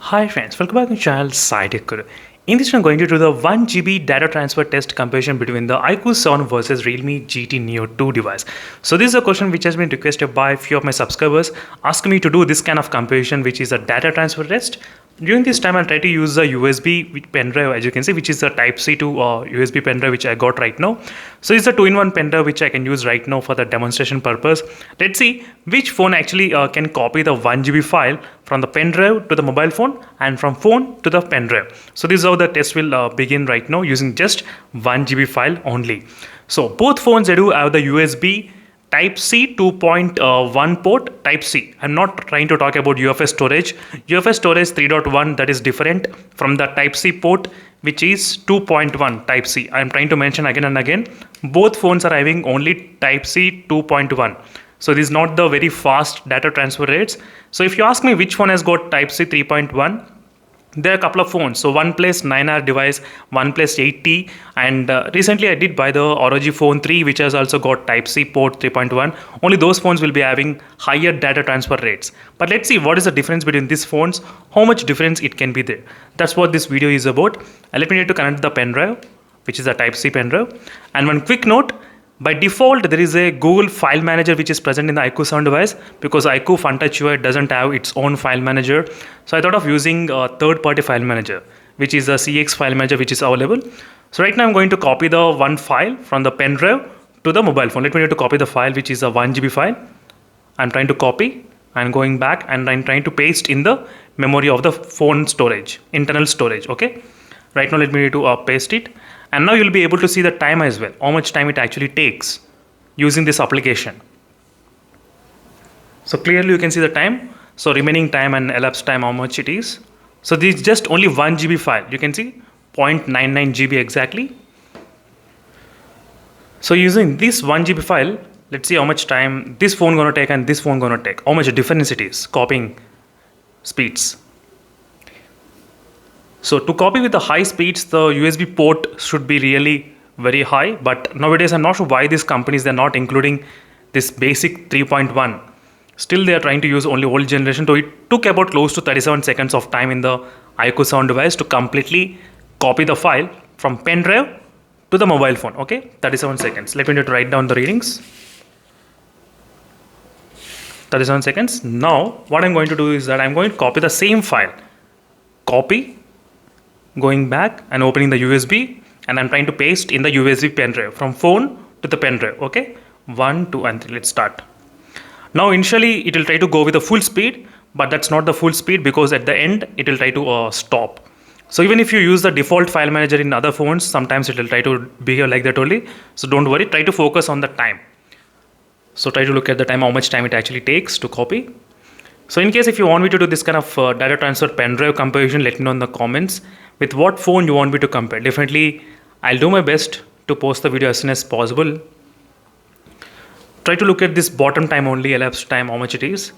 Hi friends, welcome back to channel SciTech Guru. In this I'm going to do the 1 GB data transfer test comparison between the iQOO 7 versus Realme GT Neo 2 device. So this is a question which has been requested by a few of my subscribers asking me to do this kind of comparison, which is a data transfer test. During this time I'll try to use the USB pen drive, as you can see, which is the Type-C to USB pen drive which I got right now. So it's a 2-in-1 pen drive which I can use right now for the demonstration purpose. Let's see which phone actually can copy the 1 GB file from the pen drive to the mobile phone and from phone to the pen drive. So this is how the test will begin right now using just 1 GB file only. So both phones they do have the USB Type-C 2.1 port Type-C. I'm not trying to talk about UFS storage. UFS storage 3.1 that is different from the Type-C port which is 2.1 Type-C. I'm trying to mention again and again both phones are having only Type-C 2.1. So this is not the very fast data transfer rates. So if you ask me which phone has got Type-C 3.1, there are a couple of phones. So OnePlus 9R device, OnePlus 8T, and recently I did buy the ROG Phone 3 which has also got Type-C port 3.1. Only those phones will be having higher data transfer rates. But let's see what is the difference between these phones, how much difference it can be there. That's what this video is about. And let me need to connect the pen drive, which is a Type-C pen drive. And one quick note, by default, there is a Google File Manager which is present in the iQOO 7 device because iQOO FunTouch UI doesn't have its own file manager. So I thought of using a third-party file manager, which is a CX file manager which is available. So right now I'm going to copy the one file from the pen drive to the mobile phone. Let me need to copy the file which is a 1 GB file. I'm trying to copy and going back and I'm trying to paste in the memory of the phone storage, internal storage. Okay. Right now let me need to paste it. And now you'll be able to see the time as well, how much time it actually takes using this application. So clearly you can see the time. So remaining time and elapsed time, how much it is. So this is just only 1 GB file. You can see 0.99 GB exactly. So using this 1 GB file, let's see how much time this phone gonna take and this phone gonna take. How much difference it is copying speeds. So to copy with the high speeds, the USB port should be really very high. But nowadays, I'm not sure why these companies, they're not including this basic 3.1. Still, they are trying to use only old generation. So it took about close to 37 seconds of time in the iQOO 7 device to completely copy the file from pen drive to the mobile phone. Okay, 37 seconds. Let me just write down the readings. 37 seconds. Now, what I'm going to do is that I'm going to copy the same file. Copy. Going back and opening the USB and I'm trying to paste in the USB pen drive from phone to the pen drive. Okay, 1, 2 and 3. Let's start. Now initially it will try to go with the full speed, but that's not the full speed because at the end it will try to stop. So even if you use the default file manager in other phones, sometimes it will try to behave like that only. So don't worry, try to focus on the time. So try to look at the time, how much time it actually takes to copy. So in case if you want me to do this kind of data transfer pen drive comparison, let me know in the comments with what phone you want me to compare. Definitely, I'll do my best to post the video as soon as possible. Try to look at this bottom time only, elapsed time, how much it is.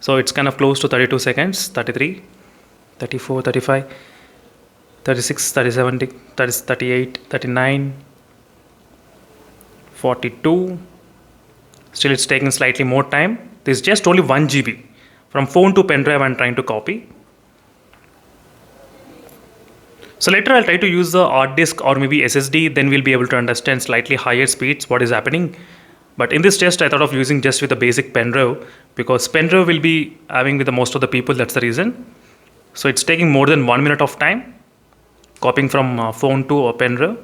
So it's kind of close to 32 seconds, 33, 34, 35, 36, 37, 38, 39, 42. Still it's taking slightly more time. This is just only 1 GB. From phone to pen drive I'm trying to copy. So later I'll try to use the hard disk or maybe SSD, then we'll be able to understand slightly higher speeds what is happening. But in this test I thought of using just with a basic pen drive because pen drive will be having with the most of the people, that's the reason. So it's taking more than 1 minute of time copying from phone to a pen drive.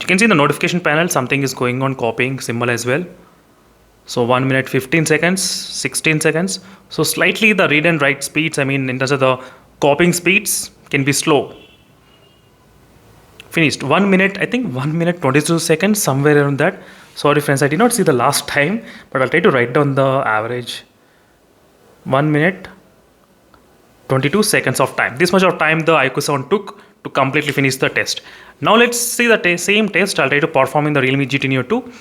You can see in the notification panel something is going on copying symbol as well. So 1 minute 15 seconds, 16 seconds. So slightly the read and write speeds, I mean in terms of the copying speeds can be slow. Finished. 1 minute, I think 1 minute 22 seconds, somewhere around that. Sorry friends, I did not see the last time, but I'll try to write down the average. 1 minute 22 seconds of time. This much of time the iQOO 7 took to completely finish the test. Now let's see the same test I'll try to perform in the Realme GT Neo 2.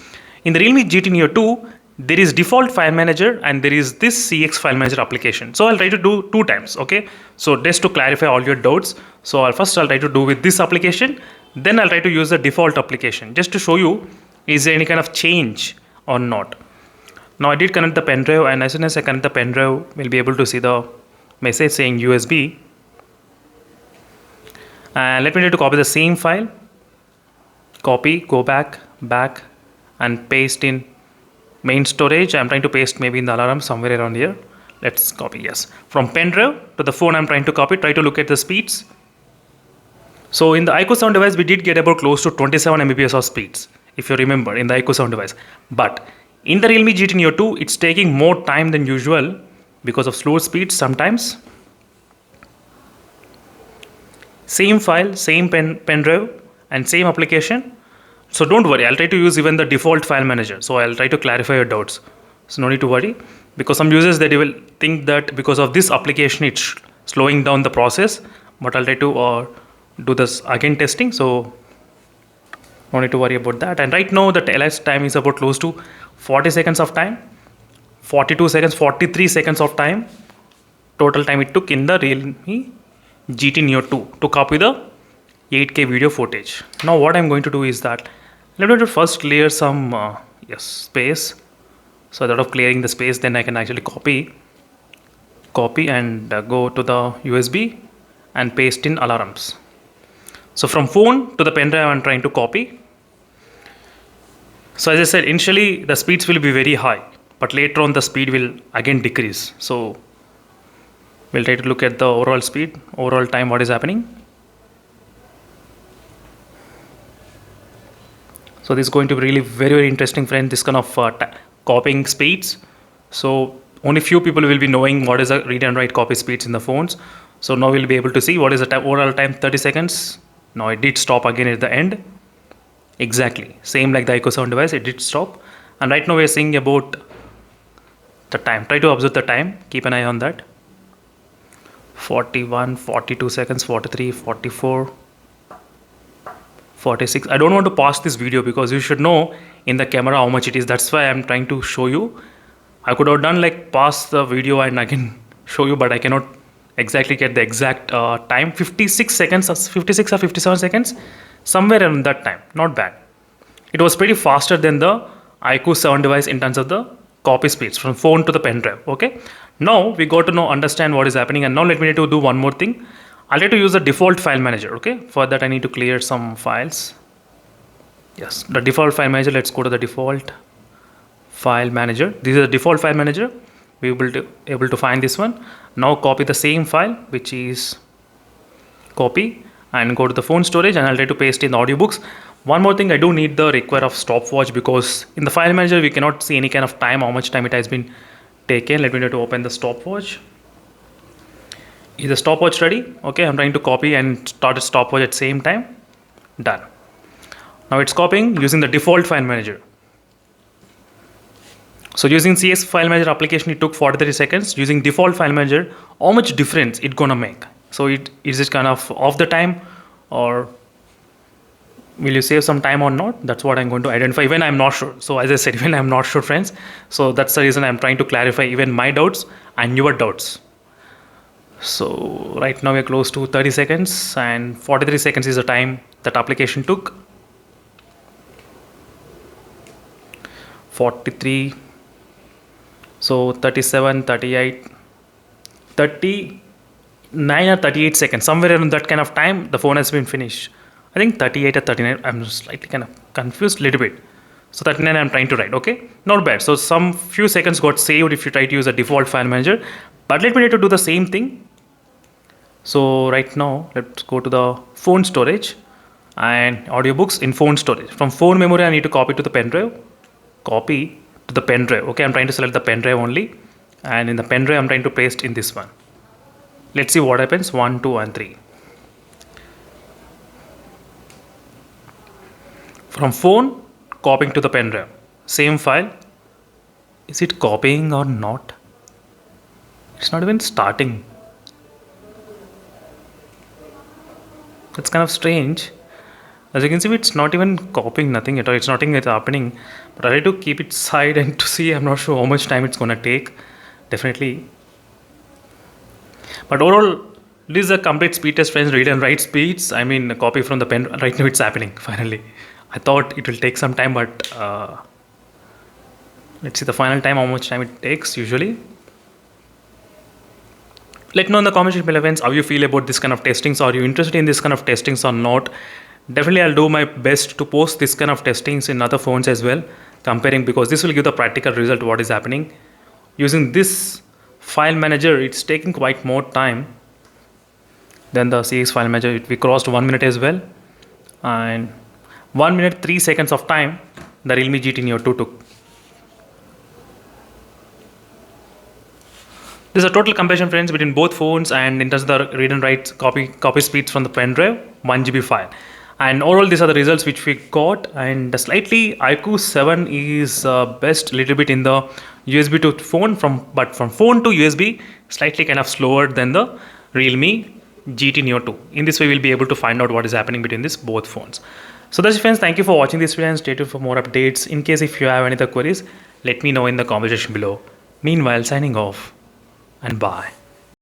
In the Realme GT Neo 2, there is default file manager and there is this CX file manager application. So I'll try to do 2 times. Okay. So just to clarify all your doubts. So I'll try to do with this application. Then I'll try to use the default application just to show you is there any kind of change or not. Now I did connect the pen drive, and as soon as I connect the pen drive, we'll be able to see the message saying USB. And let me try to copy the same file. Copy, go back, and paste in main storage. I'm trying to paste maybe in the alarm somewhere around here. Let's copy, yes. From pen drive to the phone I'm trying to copy. Try to look at the speeds. So in the iQOO Sound device, we did get about close to 27 Mbps of speeds, if you remember, in the iQOO Sound device. But in the Realme GT Neo 2, it's taking more time than usual because of slow speeds sometimes. Same file, same pen drive, and same application. So don't worry, I'll try to use even the default file manager. So I'll try to clarify your doubts. So no need to worry, because some users, they will think that because of this application, it's slowing down the process. But I'll try to do this again testing. So no need to worry about that. And right now the elapsed time is about close to 40 seconds of time, 42 seconds, 43 seconds of time. Total time it took in the Realme GT Neo 2 to copy the 8K video footage. Now what I'm going to do is that let me first clear some space. So instead of clearing the space, then I can actually copy and go to the USB and paste in alarms. So from phone to the pen drive I'm trying to copy. So as I said, initially the speeds will be very high, but later on the speed will again decrease. So we'll try to look at the overall speed, overall time, what is happening. So this is going to be really very interesting, friends, this kind of copying speeds. So only few people will be knowing what is the read and write copy speeds in the phones. So now we'll be able to see what is the overall time, 30 seconds. Now it did stop again at the end. Exactly, same like the iQOO Sound device, it did stop. And right now we're seeing about the time. Try to observe the time, keep an eye on that. 41, 42 seconds, 43, 44, 46. I don't want to pause this video because you should know in the camera how much it is. That's why I'm trying to show you. I could have done like pause the video and I can show you, but I cannot exactly get the exact time. 56 seconds, 56 or 57 seconds, somewhere around that time. Not bad. It was pretty faster than the iQOO Sound device in terms of the copy speeds from phone to the pen drive. Okay. Now we got to understand what is happening, and now let me need to do one more thing. I'll try to use the default file manager. Okay. For that I need to clear some files. Yes, the default file manager. Let's go to the default file manager. This is the default file manager. We will be able to find this one. Now copy the same file, which is copy, and go to the phone storage, and I'll try to paste in the audiobooks. One more thing, I do need the require of stopwatch, because in the file manager we cannot see any kind of time, how much time it has been taken. Let me try to open the stopwatch. Is the stopwatch ready? Okay, I'm trying to copy and start a stopwatch at the same time. Done. Now it's copying using the default file manager. So using CS file manager application, it took 43 seconds. Using default file manager, how much difference it gonna make? So is it kind of off the time, or will you save some time or not? That's what I'm going to identify when I'm not sure. So as I said, when I'm not sure, friends. So that's the reason I'm trying to clarify even my doubts and your doubts. So right now we're close to 30 seconds, and 43 seconds is the time that application took. 43. So 37, 38, 39 or 38 seconds, somewhere around that kind of time, the phone has been finished. I think 38 or 39, I'm slightly kind of confused a little bit. So 39 I'm trying to write, okay? Not bad. So some few seconds got saved if you try to use a default file manager. But let me try to do the same thing. So right now, let's go to the phone storage and audiobooks in phone storage. From phone memory, I need to copy to the pen drive. Copy to the pen drive. Okay, I'm trying to select the pen drive only. And in the pen drive, I'm trying to paste in this one. Let's see what happens. 1, 2, and 3. From phone, copying to the pen drive. Same file. Is it copying or not? It's not even starting. That's kind of strange. As you can see, it's not even copying, nothing at all. It's nothing that's happening. But I try to keep it side and to see. I'm not sure how much time it's gonna take. Definitely. But overall, this is a complete speed test, friends. Read and write speeds. I mean, copy from the pen. Right now, it's happening. Finally, I thought it will take some time, but let's see the final time. How much time it takes usually? Let me know in the comment section below friends how you feel about this kind of testings. Are you interested in this kind of testings or not? Definitely I'll do my best to post this kind of testings in other phones as well, comparing, because this will give the practical result what is happening. Using this file manager, it's taking quite more time than the CX file manager. We crossed 1 minute as well, and 1 minute 3 seconds of time the Realme GT Neo 2 took. This is a total comparison friends between both phones, and in terms of the read and write copy speeds from the pen drive, 1 GB file. And overall these are the results which we got, and slightly iQOO 7 is best little bit in the USB to phone, but from phone to USB slightly kind of slower than the Realme GT Neo 2. In this way we'll be able to find out what is happening between these both phones. So that's it friends, thank you for watching this video and stay tuned for more updates. In case if you have any other queries, let me know in the comment section below. Meanwhile, signing off and bye.